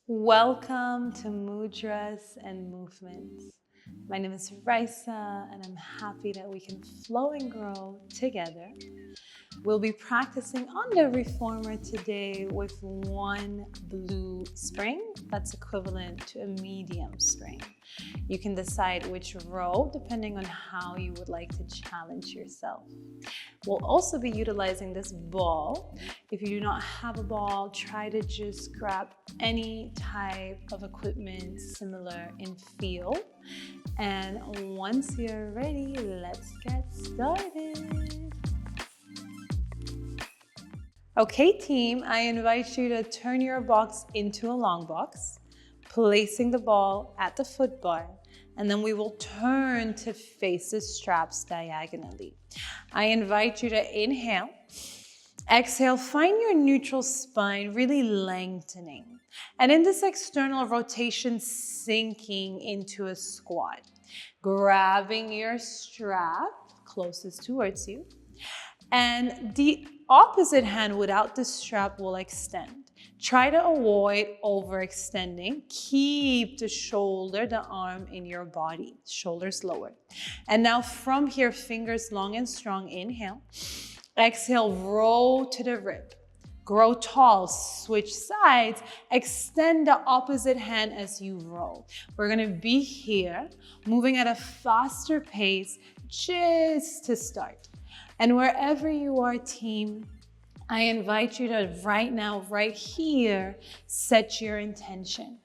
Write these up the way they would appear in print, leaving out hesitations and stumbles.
Welcome to Mudras and Movements. My name is Raisa, and I'm happy that we can flow and grow together. We'll be practicing on the Reformer today with one blue spring that's equivalent to a medium spring. You can decide which row depending on how you would like to challenge yourself. We'll also be utilizing this ball. If you do not have a ball, try to just grab any type of equipment similar in feel. And once you're ready, let's get started. Okay, team, I invite you to turn your box into a long box, placing the ball at the foot bar, and then we will turn to face the straps diagonally. I invite you to inhale, exhale, find your neutral spine really lengthening. And in this external rotation, sinking into a squat, grabbing your strap closest towards you. And the opposite hand without the strap will extend. Try to avoid overextending. Keep the shoulder, the arm in your body, shoulders lower. And now from here, fingers long and strong, inhale. Exhale, roll to the rib. Grow tall, switch sides, extend the opposite hand as you roll. We're gonna be here, moving at a faster pace just to start. And wherever you are, team, I invite you to right now, right here, set your intention.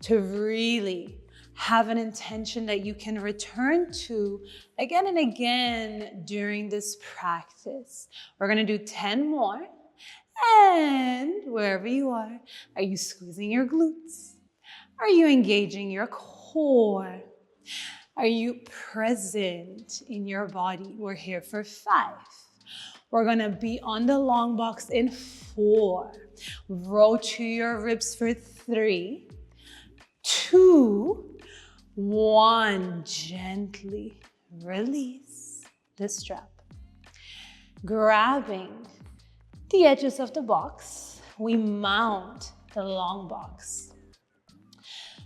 To really have an intention that you can return to again and again during this practice. We're gonna do 10 more. And wherever you are you squeezing your glutes? Are you engaging your core? Are you present in your body? We're here for 5. We're gonna be on the long box in 4. Roll to your ribs for 3, 2, 1. Gently release the strap. Grabbing the edges of the box, we mount the long box.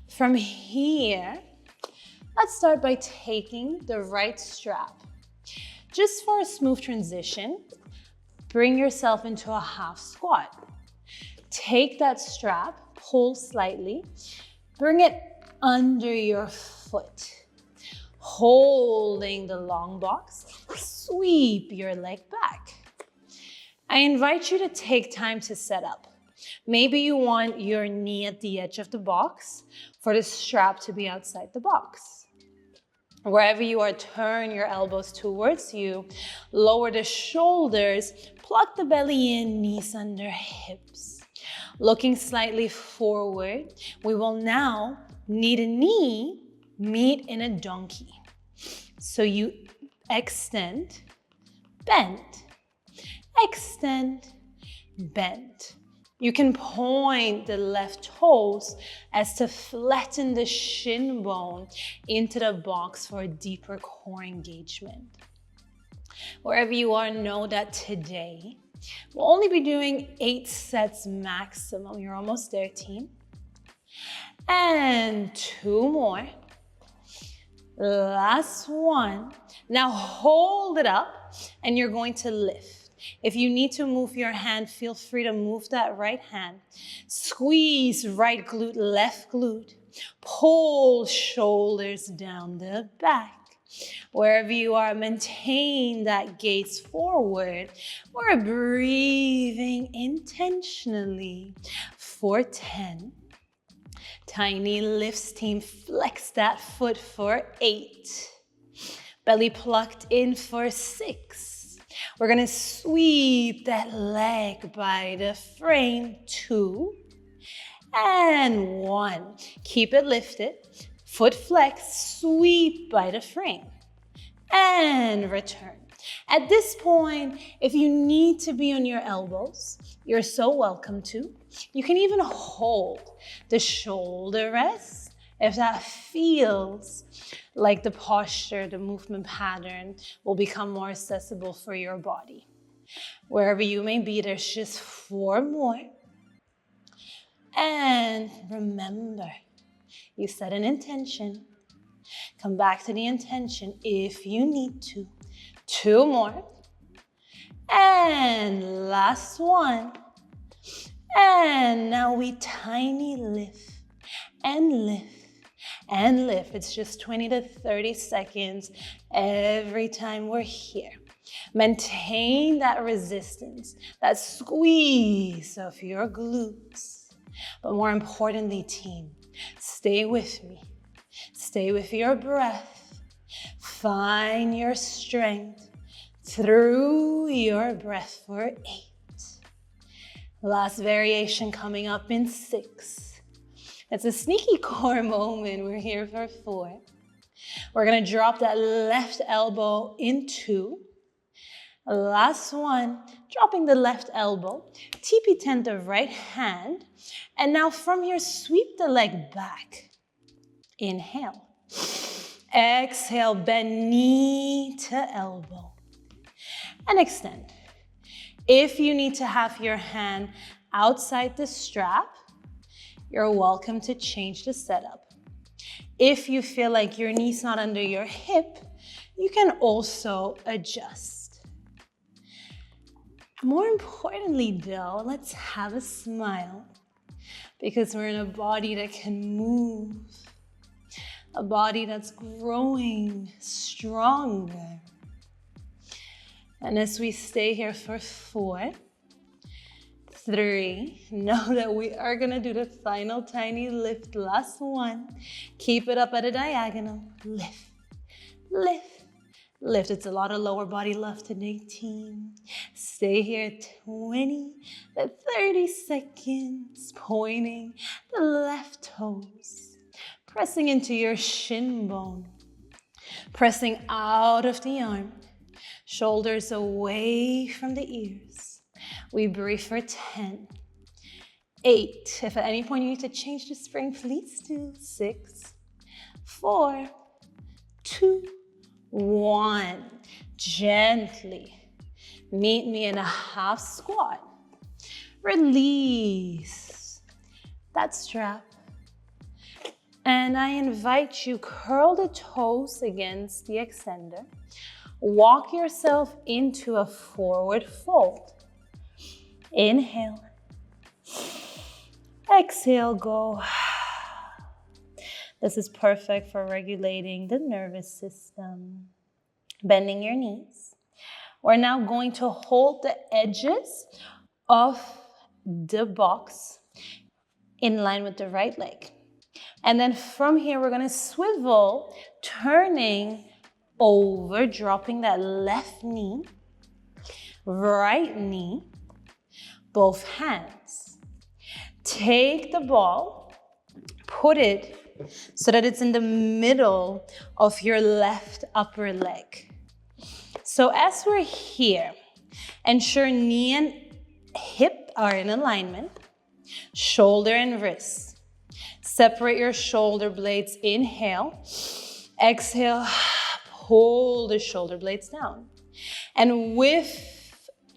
From here, let's start by taking the right strap. Just for a smooth transition, bring yourself into a half squat. Take that strap, pull slightly, bring it under your foot. Holding the long box, sweep your leg back. I invite you to take time to set up. Maybe you want your knee at the edge of the box for the strap to be outside the box. Wherever you are, turn your elbows towards you, lower the shoulders, pluck the belly in, knees under hips. Looking slightly forward, we will now knee to knee meet in a donkey. So you extend, bend, extend, bend. You can point the left toes as to flatten the shin bone into the box for a deeper core engagement. Wherever you are, know that today we'll only be doing 8 sets maximum. You're almost there, team. And 2 more. Last one. Now hold it up and you're going to lift. If you need to move your hand, feel free to move that right hand. Squeeze right glute, left glute. Pull shoulders down the back. Wherever you are, maintain that gaze forward. We're breathing intentionally for 10. Tiny lifts, team. Flex that foot for 8. Belly plucked in for 6. We're gonna sweep that leg by the frame. 2 and 1. Keep it lifted. Foot flex, sweep by the frame. And return. At this point, if you need to be on your elbows, you're so welcome to. You can even hold the shoulder rest if that feels like the posture, the movement pattern will become more accessible for your body. Wherever you may be, there's just 4 more. And remember, you set an intention. Come back to the intention if you need to. 2 more. And last one. And now we tiny lift and lift and lift. It's just 20 to 30 seconds every time we're here. Maintain that resistance, that squeeze of your glutes. But more importantly, team, stay with me. Stay with your breath. Find your strength through your breath for 8. Last variation coming up in 6. It's a sneaky core moment. We're here for 4. We're gonna drop that left elbow in 2. Last one, dropping the left elbow, TP10 the right hand, and now from here, sweep the leg back. Inhale. Exhale, bend knee to elbow. And extend. If you need to have your hand outside the strap, you're welcome to change the setup. If you feel like your knee's not under your hip, you can also adjust. More importantly though, let's have a smile because we're in a body that can move, a body that's growing stronger. And as we stay here for 4, 3, know that we are gonna do the final tiny lift, last one. Keep it up at a diagonal, lift, lift. Lift. It's a lot of lower body love today, team. Stay here 20 to 30 seconds, pointing the left toes, pressing into your shin bone, pressing out of the arm, shoulders away from the ears. We breathe for 10, 8. If at any point you need to change the spring, please do. 6, 4, 2, 1. Gently meet me in a half squat. Release that strap. And I invite you, curl the toes against the extender. Walk yourself into a forward fold. Inhale. Exhale, go. This is perfect for regulating the nervous system. Bending your knees. We're now going to hold the edges of the box in line with the right leg. And then from here, we're going to swivel, turning over, dropping that left knee, right knee, both hands. Take the ball, put it so that it's in the middle of your left upper leg. So as we're here, ensure knee and hip are in alignment, shoulder and wrist. Separate your shoulder blades, inhale. Exhale, pull the shoulder blades down. And with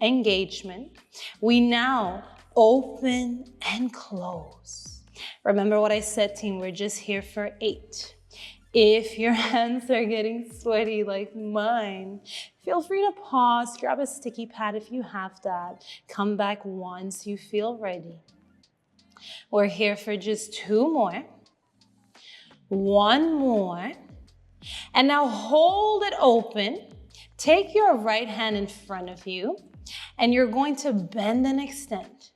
engagement, we now open and close. Remember what I said, team, we're just here for 8. If your hands are getting sweaty like mine, feel free to pause, grab a sticky pad if you have that. Come back once you feel ready. We're here for just 2 more. 1 more. And now hold it open. Take your right hand in front of you, and you're going to bend and extend.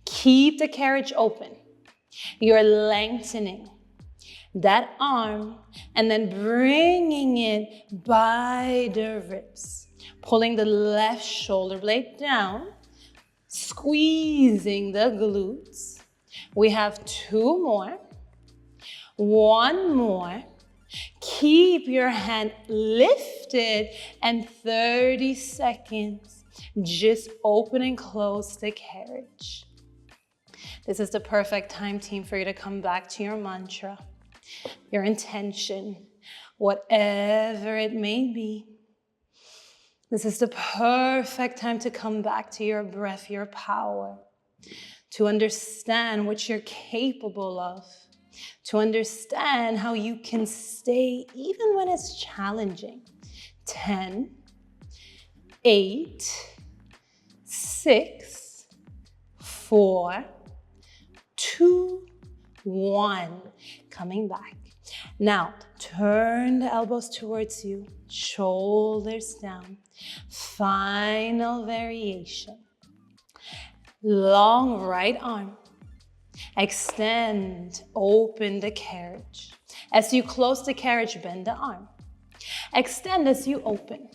Keep the carriage open. You're lengthening that arm and then bringing it by the ribs. Pulling the left shoulder blade down, squeezing the glutes. We have 2 more. 1 more. Keep your hand lifted and 30 seconds. Just open and close the carriage. This is the perfect time, team, for you to come back to your mantra, your intention, whatever it may be. This is the perfect time to come back to your breath, your power. to understand what you're capable of, to understand how you can stay even when it's challenging. 10, 8, 6, 4, 2, 1. Coming back. Now, turn the elbows towards you, shoulders down. Final variation. Long right arm. Extend, open the carriage. As you close the carriage, bend the arm. Extend as you open.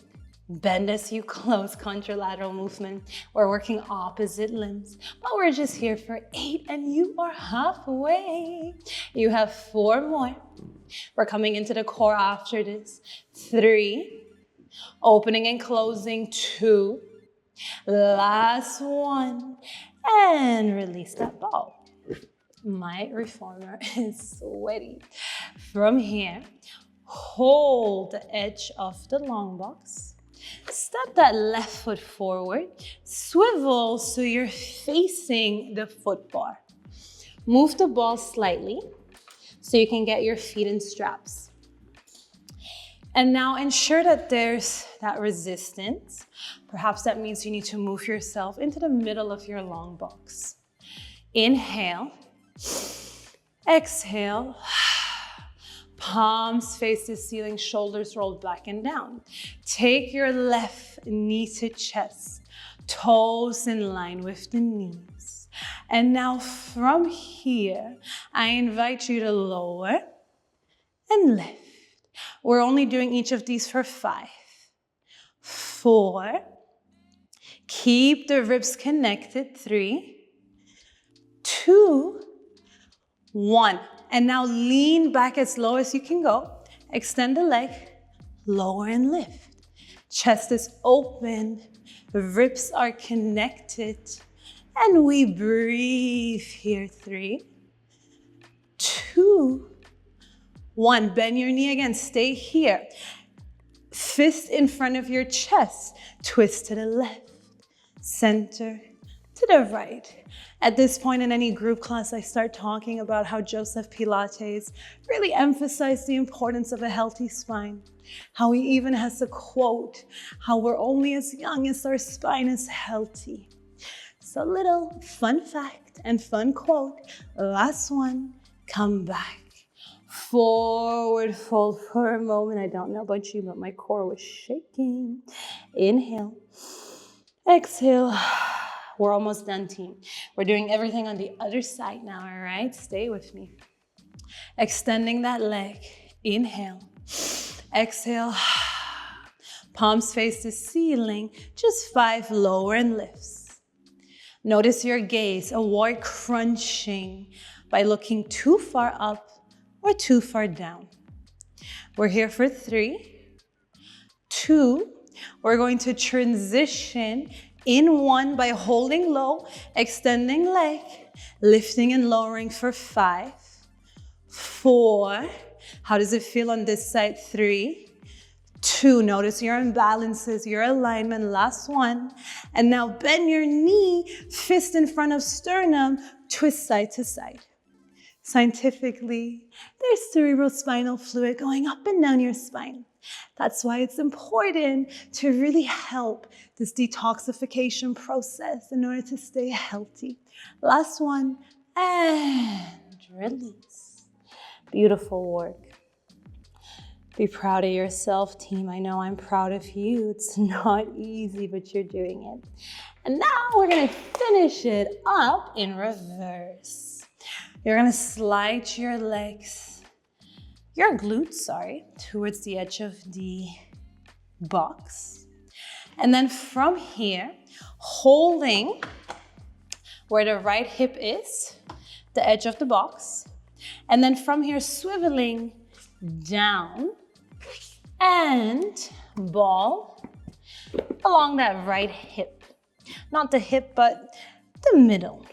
Bend as you close, contralateral movement. We're working opposite limbs, but we're just here for 8 and you are halfway. You have 4 more. We're coming into the core after this. 3, opening and closing, 2, last 1, and release that ball. My reformer is sweaty. From here, hold the edge of the long box. Step that left foot forward. Swivel so you're facing the foot bar. Move the ball slightly so you can get your feet in straps. And now ensure that there's that resistance. Perhaps that means you need to move yourself into the middle of your long box. Inhale. Exhale. Palms face the ceiling, shoulders rolled back and down. Take your left knee to chest, toes in line with the knees. And now from here, I invite you to lower and lift. We're only doing each of these for 5, 4, keep the ribs connected, 3, 2, 1. And now lean back as low as you can go. Extend the leg, lower and lift. Chest is open, ribs are connected. And we breathe here, 3, 2, 1. Bend your knee again, stay here. Fist in front of your chest, twist to the left, center, to the right. At this point in any group class, I start talking about how Joseph Pilates really emphasized the importance of a healthy spine. How he even has a quote, how we're only as young as our spine is healthy. So little fun fact and fun quote. Last one, come back. Forward fold for a moment. I don't know about you, but my core was shaking. Inhale. Exhale. We're almost done, team. We're doing everything on the other side now, all right? Stay with me. Extending that leg. Inhale. Exhale. Palms face the ceiling. Just 5 lower and lifts. Notice your gaze. Avoid crunching by looking too far up or too far down. We're here for 3, 2. We're going to transition in 1 by holding low, extending leg, lifting and lowering for 5, 4. How does it feel on this side? 3, 2. Notice your imbalances, your alignment. Last 1. And now bend your knee, fist in front of sternum, twist side to side. Scientifically, there's cerebrospinal fluid going up and down your spine. That's why it's important to really help this detoxification process in order to stay healthy. Last one, and release. Beautiful work. Be proud of yourself, team. I know I'm proud of you. It's not easy, but you're doing it. And now we're gonna finish it up in reverse. You're gonna slide your legs, your glutes, towards the edge of the box. And then from here, holding where the right hip is, the edge of the box. And then from here, swiveling down and ball along that right hip. Not the hip, but the middle.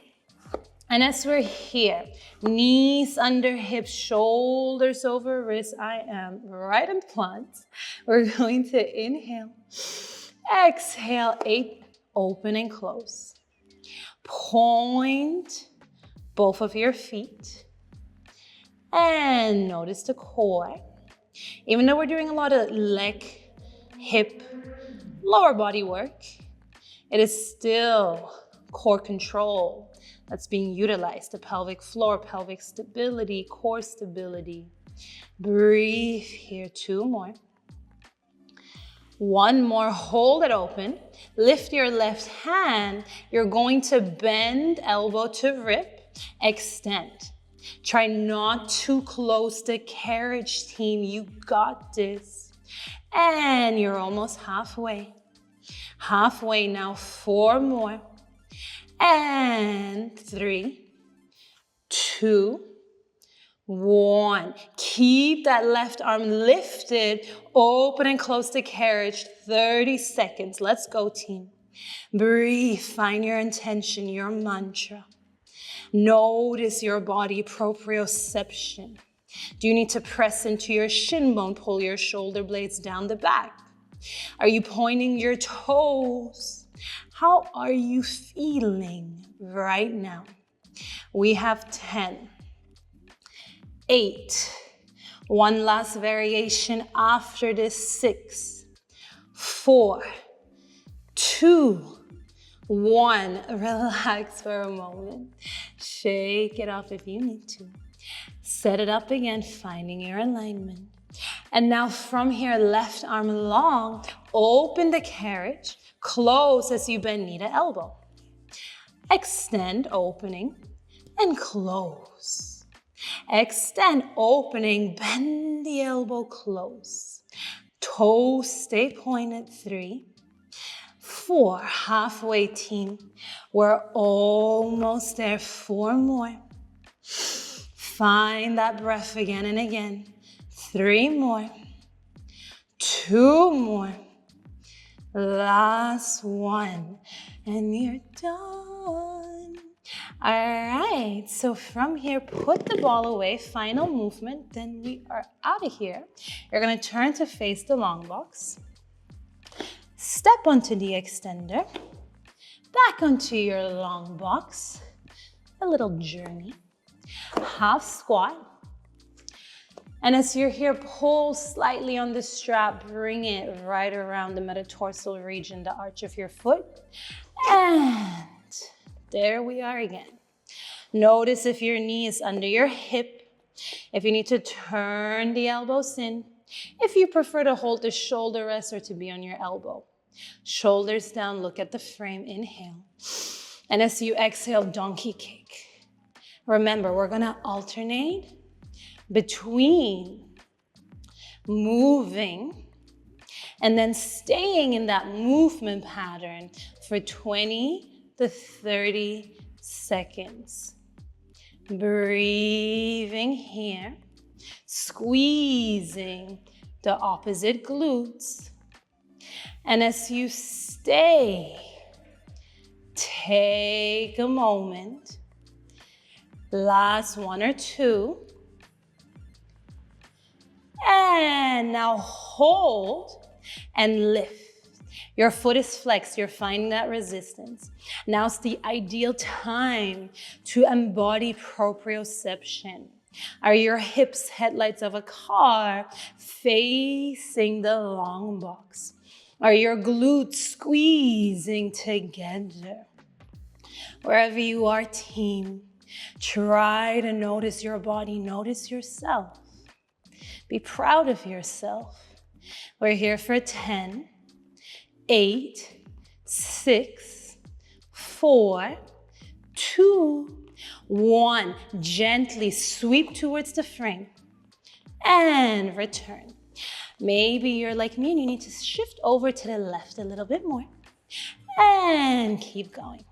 And as we're here, knees under hips, shoulders over wrists. I am right in planks. We're going to inhale, exhale, 8, open and close. Point both of your feet. And notice the core. Even though we're doing a lot of leg, hip, lower body work, it is still core control that's being utilized. The pelvic floor, pelvic stability, core stability. Breathe here, 2 more. 1 more, hold it open. Lift your left hand. You're going to bend elbow to rib, extend. Try not too close to carriage, team. You got this. And you're almost halfway. Halfway now, 4 more. And 3, 2, 1. Keep that left arm lifted, open and close the carriage. 30 seconds. Let's go, team. Breathe. Find your intention, your mantra. Notice your body proprioception. Do you need to press into your shin bone, pull your shoulder blades down the back? Are you pointing your toes? How are you feeling right now? We have 10. 8. One last variation after this. 6, 4, 2, 1. Relax for a moment. Shake it off if you need to. Set it up again, finding your alignment. And now from here, left arm long, open the carriage, close as you bend knee to elbow. Extend, opening, and close. Extend, opening, bend the elbow, close. Toes stay pointed. 3, 4, halfway, team. We're almost there. 4 more. Find that breath again and again. 3 more. 2 more. Last 1. And you're done. All right, so from here, put the ball away, final movement, then we are out of here. You're gonna turn to face the long box. Step onto the extender, back onto your long box, a little journey. Half squat. And as you're here, pull slightly on the strap, bring it right around the metatarsal region, the arch of your foot. And there we are again. Notice if your knee is under your hip, if you need to turn the elbows in, if you prefer to hold the shoulder rest or to be on your elbow. Shoulders down, look at the frame, inhale. And as you exhale, donkey kick. Remember, we're gonna alternate between moving and then staying in that movement pattern for 20 to 30 seconds. Breathing here, squeezing the opposite glutes. And as you stay, take a moment. Last 1 or 2. And now hold and lift. Your foot is flexed, you're finding that resistance. Now's the ideal time to embody proprioception. Are your hips headlights of a car facing the long box? Are your glutes squeezing together? Wherever you are, team, try to notice your body, notice yourself. Be proud of yourself. We're here for 10, 8, 6, 4, 2, 1. Gently sweep towards the frame and return. Maybe you're like me and you need to shift over to the left a little bit more and keep going.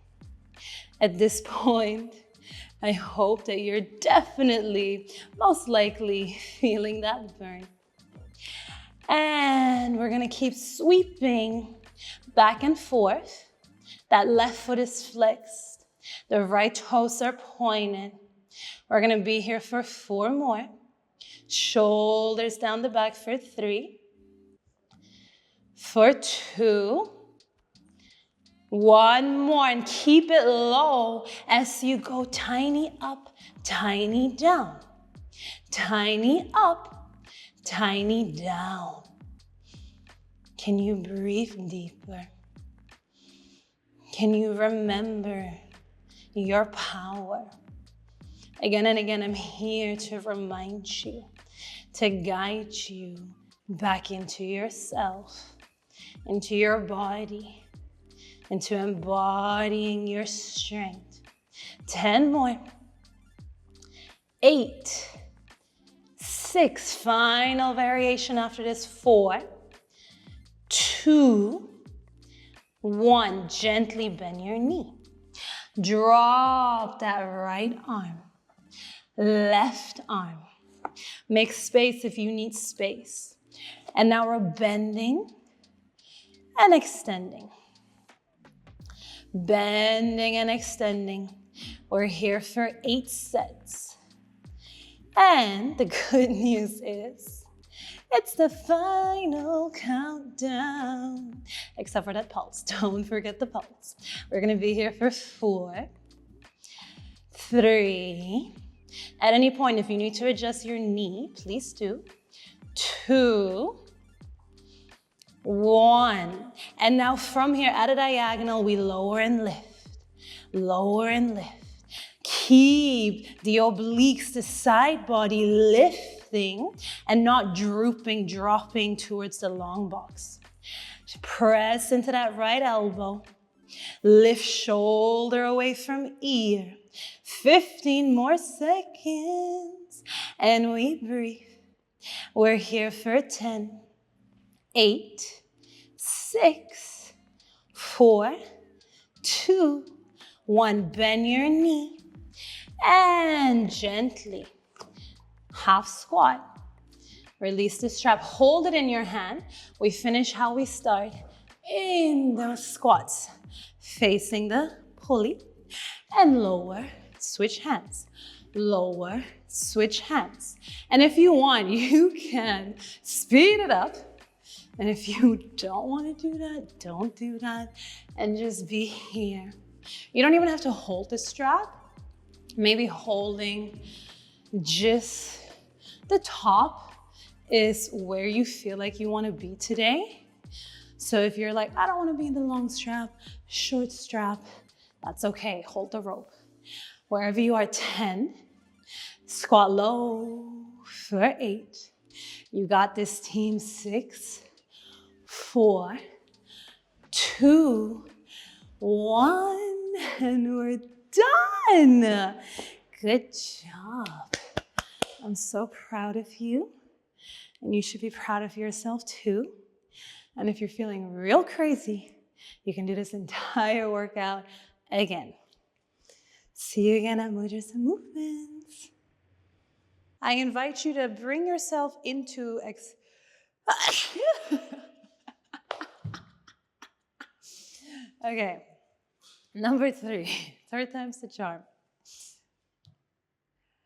At this point, I hope that you're definitely, most likely, feeling that burn. And we're gonna keep sweeping back and forth. That left foot is flexed. The right toes are pointed. We're gonna be here for 4 more. Shoulders down the back for 3, for 2, One more, and keep it low as you go tiny up, tiny down. Tiny up, tiny down. Can you breathe deeper? Can you remember your power? Again and again, I'm here to remind you, to guide you back into yourself, into your body, into embodying your strength. 10 more. 8, 6, final variation after this. 4, 2, 1, gently bend your knee. Drop that right arm, left arm. Make space if you need space. And now we're bending and extending. Bending and extending. We're here for 8 sets. And the good news is, it's the final countdown. Except for that pulse. Don't forget the pulse. We're gonna be here for 4, 3. At any point, if you need to adjust your knee, please do. 2, 1. And now from here, at a diagonal, we lower and lift. Lower and lift. Keep the obliques, the side body lifting and not drooping, dropping towards the long box. Press into that right elbow. Lift shoulder away from ear. 15 more seconds. And we breathe. We're here for 10, 8, 6, 4, 2, 1. Bend your knee. And gently, half squat. Release the strap, hold it in your hand. We finish how we start in those squats. Facing the pulley and lower, switch hands. Lower, switch hands. And if you want, you can speed it up. And if you don't want to do that, don't do that. And just be here. You don't even have to hold the strap. Maybe holding just the top is where you feel like you want to be today. So if you're like, I don't want to be in the long strap, short strap, that's okay. Hold the rope. Wherever you are, 10. Squat low for 8. You got this, team. 6, 4, 2, 1, and we're done. Good job. I'm so proud of you, and you should be proud of yourself too. And if you're feeling real crazy, you can do this entire workout again. See you again at Mudras Movements. I invite you to bring yourself into Okay, number 3, third time's the charm.